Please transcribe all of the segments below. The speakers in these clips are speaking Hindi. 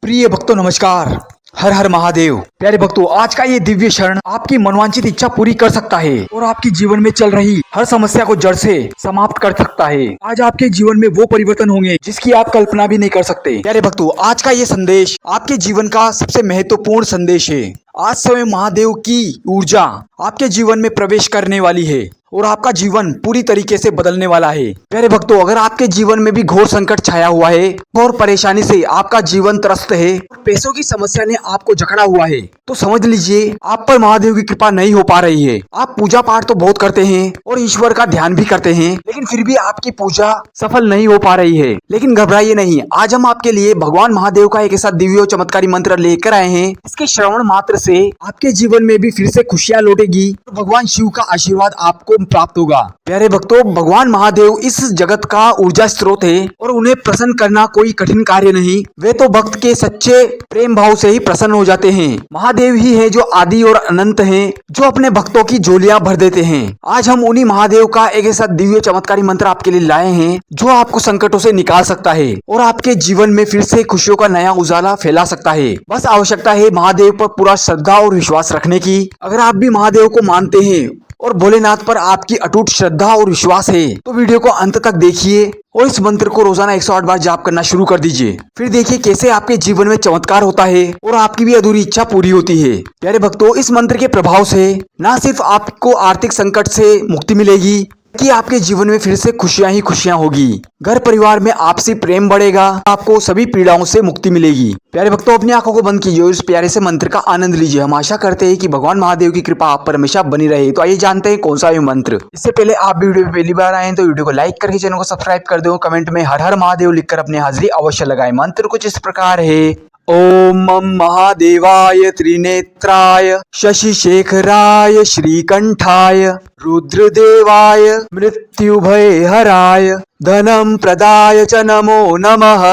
प्रिय भक्तों नमस्कार। हर हर महादेव। प्यारे भक्तों, आज का ये दिव्य क्षण आपकी मनवांछित इच्छा पूरी कर सकता है और आपके जीवन में चल रही हर समस्या को जड़ से समाप्त कर सकता है। आज आपके जीवन में वो परिवर्तन होंगे जिसकी आप कल्पना भी नहीं कर सकते। प्यारे भक्तों, आज का ये संदेश आपके जीवन का सबसे महत्वपूर्ण संदेश है। आज स्वयं महादेव की ऊर्जा आपके जीवन में प्रवेश करने वाली है और आपका जीवन पूरी तरीके से बदलने वाला है। प्यारे भक्तों, अगर आपके जीवन में भी घोर संकट छाया हुआ है और परेशानी से आपका जीवन त्रस्त है, पैसों की समस्या ने आपको जकड़ा हुआ है, तो समझ लीजिए आप पर महादेव की कृपा नहीं हो पा रही है। आप पूजा पाठ तो बहुत करते हैं और ईश्वर का ध्यान भी करते हैं, लेकिन फिर भी आपकी पूजा सफल नहीं हो पा रही है। लेकिन घबराइए नहीं, आज हम आपके लिए भगवान महादेव का एक ऐसा दिव्य और चमत्कारी मंत्र लेकर आए हैं। इसके श्रवण मात्र से आपके जीवन में भी फिर से खुशियां लौटेगी और भगवान शिव का आशीर्वाद आपको प्राप्त होगा। प्यारे भक्तों, भगवान महादेव इस जगत का ऊर्जा स्रोत है और उन्हें प्रसन्न करना कोई कठिन कार्य नहीं। वे तो भक्त के सच्चे प्रेम भाव से ही प्रसन्न हो जाते हैं। महादेव ही है जो आदि और अनंत हैं, जो अपने भक्तों की झोलियां भर देते हैं। आज हम उन्हीं महादेव का एक ऐसा दिव्य चमत्कारी मंत्र आपके लिए लाए हैं जो आपको संकटों से निकाल सकता है और आपके जीवन में फिर से खुशियों का नया उजाला फैला सकता है। बस आवश्यकता है महादेव पर पूरा श्रद्धा और विश्वास रखने की। अगर आप भी महादेव को मानते हैं और भोलेनाथ पर आपकी अटूट श्रद्धा और विश्वास है, तो वीडियो को अंत तक देखिए और इस मंत्र को रोजाना 108 बार जाप करना शुरू कर दीजिए। फिर देखिए कैसे आपके जीवन में चमत्कार होता है और आपकी भी अधूरी इच्छा पूरी होती है। प्यारे भक्तों, इस मंत्र के प्रभाव से न सिर्फ आपको आर्थिक संकट से मुक्ति मिलेगी कि आपके जीवन में फिर से खुशियां ही खुशियां होगी। घर परिवार में आपसी प्रेम बढ़ेगा, आपको सभी पीड़ाओं से मुक्ति मिलेगी। प्यारे भक्तों, अपनी आंखों को बंद कीजिए और इस प्यारे से मंत्र का आनंद लीजिए। हम आशा करते हैं कि भगवान महादेव की कृपा आप पर हमेशा बनी रहे। तो आइए जानते हैं कौन सा ये मंत्र। इससे पहले आप वीडियो पे पहली बार आए हैं तो वीडियो को लाइक करके चैनल को सब्सक्राइब कर दो। कमेंट में हर हर महादेव लिखकर अपनी हाजिरी अवश्य लगाएं। मंत्र कुछ इस प्रकार है। ओम मम महादेवाय त्रिनेत्राय शशिशेखराय श्रीकंठाय रुद्रदेवाय मृत्युभयहराय धनम प्रदाय च नमो नमः।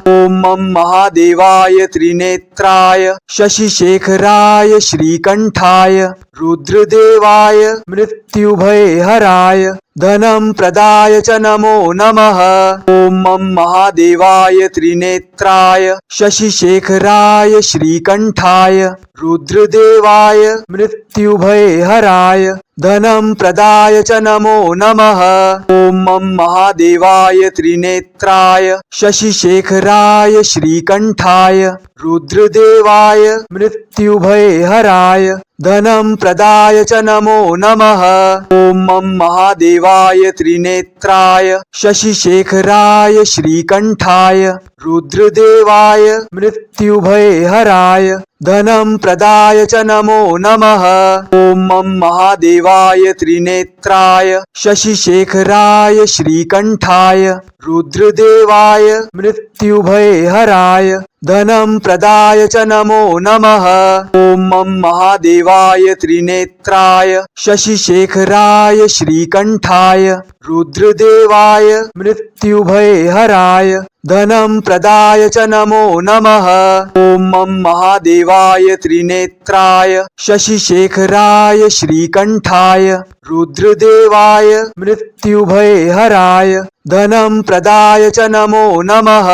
ओम मम महादेवाय त्रिनेत्राय शशिशेखराय श्रीकंठाय रुद्रदेवाय मृत्युभयहराय धनम प्रदाय च नमो नमः। ओम मम महादेवाय त्रिनेत्राय शशिशेखराय श्रीकंठाय रुद्रदेवाय मृत्युभयहराय धनम प्रदाय च नमो नमः। ओम मम महादेवाय त्रिनेत्राय शशिशेखराय श्रीकंठाय रुद्रदेवाय मृत्युभयहराय धनम प्रदाय च नमो नमः। ओम मम महादेवाय त्रिनेत्राय शशिशेखराय श्रीकंठाय रुद्रदेवाय मृत्युभयहराय धनम प्रदाय च नमो नमः। ओम मम महादेवाय त्रिनेत्राय शशिशेखराय श्रीकंठाय रुद्रदेवाय मृत्युभयहराय धनम प्रदाय च नमो नमः। ओम मम महादेवाय त्रिनेत्राय शशिशेखराय श्रीकंठाय रुद्रदेवाय मृत्युभयहराय धनम प्रदाय च नमो नमः। ओम मम महादेवाय त्रिनेत्राय शशिशेखराय श्रीकंठाय रुद्रदेवाय मृत्युभयहराय धनम प्रदाय च नमो नमः।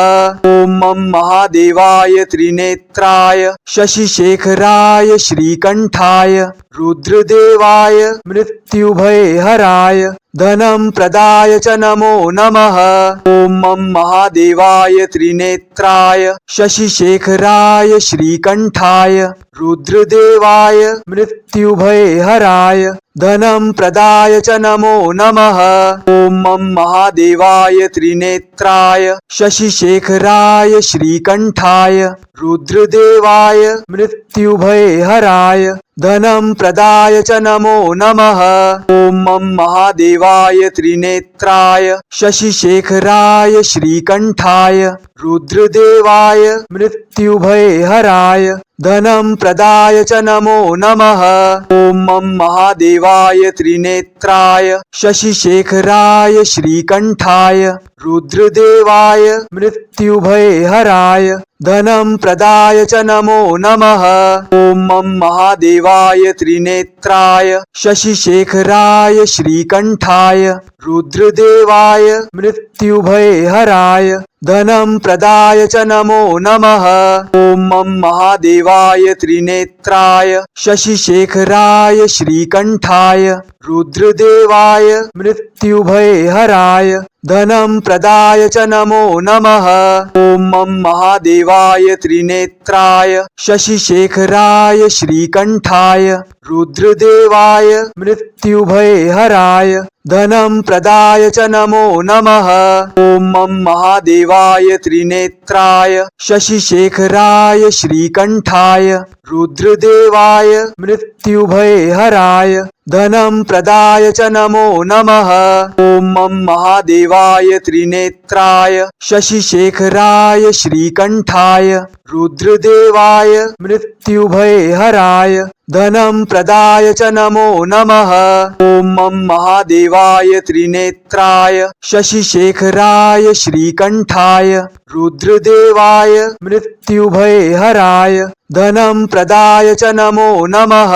ओम मम महादेवाय त्रिनेत्राय शशिशेखराय श्रीकंठाय रुद्रदेवाय मृत्युभयहराय धनम प्रदाय च नमो नमः। ओम मम महादेवाय त्रिनेत्राय शशिशेखराय श्रीकंठाय रुद्रदेवाय मृत्युभयहराय धनम प्रदाय च नमो नमः। ओम मम महादेवाय त्रिनेत्राय शशिशेखराय श्रीकंठाय रुद्रदेवाय मृत्युभयहराय धनम प्रदाय च नमो नमः। ओम मम महादेवाय त्रिनेत्राय शशिशेखराय श्रीकंठाय रुद्रदेवाय मृत्युभयहराय धनम प्रदाय च नमो नमः। ओम मम महादेवाय त्रिनेत्राय शशिशेखराय श्रीकंठाय रुद्रदेवाय मृत्युभयहराय धनम प्रदाय च नमो नमः। ओम मम महादेवाय त्रिनेत्राय शशिशेखराय श्रीकंठाय रुद्रदेवाय मृत्युभयहराय धनं प्रदाय च नमो नमः। ॐ मं महादेवाय त्रिनेत्राय शशिशेखराय श्रीकण्ठाय रुद्रदेवाय मृत्युभयहराय धनं प्रदाय च नमो नमः। ॐ मं महादेवाय त्रिनेत्राय शशिशेखराय श्रीकण्ठाय रुद्रदेवाय मृत्युभयहराय धनं प्रदाय च नमो नमः। ॐ मं महादेवाय त्रिनेत्राय शशिशेखराय श्रीकण्ठाय रुद्रदेवाय मृत्युभयहराय धनं प्रदाय च नमो नमः। ॐ मं महादेवाय त्रिनेत्राय शशिशेखराय श्रीकण्ठाय रुद्रदेवाय मृत्युभयहराय धनं प्रदाय च नमो नमः। ॐ मं महादेवाय त्रिनेत्राय शशिशेखराय श्रीकण्ठाय रुद्रदेवाय मृत्युभयहराय धनं प्रदाय च नमो नमः।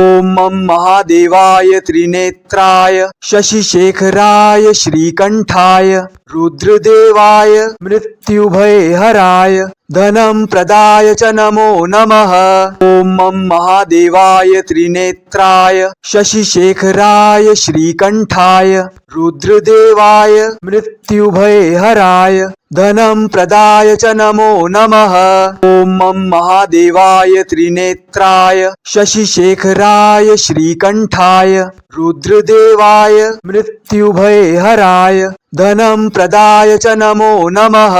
ॐ मं महादेवाय त्रिनेत्राय शशिशेखराय श्रीकण्ठाय रुद्रदेवाय मृत्युभयहराय धनं प्रदाय च नमो नमः। ॐ मं महादेवाय त्रिनेत्राय शशिशेखराय श्रीकण्ठाय रुद्रदेवाय मृत्युभयहराय धनं प्रदाय च नमो नमः। ॐ मं महादेवाय त्रिनेत्राय शशिशेखराय श्रीकण्ठाय रुद्रदेवाय मृत्युभयहराय धनं प्रदाय च नमो नमः।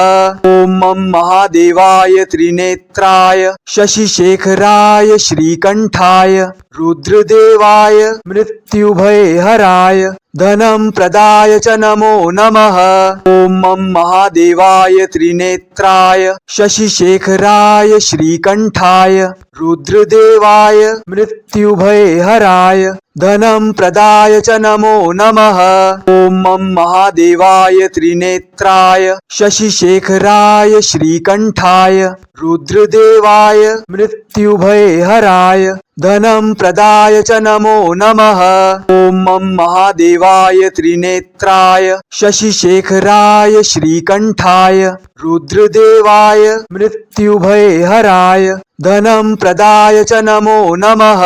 ॐ मं महादेवाय त्रिनेत्राय शशिशेखराय श्रीकण्ठाय रुद्रदेवाय मृत्युभयहराय धनं प्रदाय च नमो नमः। ॐ मं महादेवाय त्रिनेत्राय शशिशेखराय श्रीकण्ठाय रुद्रदेवाय मृत्युभयहराय धनं प्रदाय च नमो नमः। ॐ मं महादेवाय त्रिनेत्राय शशिशेखराय श्रीकण्ठाय रुद्रदेवाय मृत्युभयहराय धनं प्रदाय च नमो नमः। ॐ मं महादेवाय त्रिनेत्राय शशिशेखराय श्रीकण्ठाय रुद्रदेवाय मृत्युभयहराय धनं प्रदाय च नमो नमः।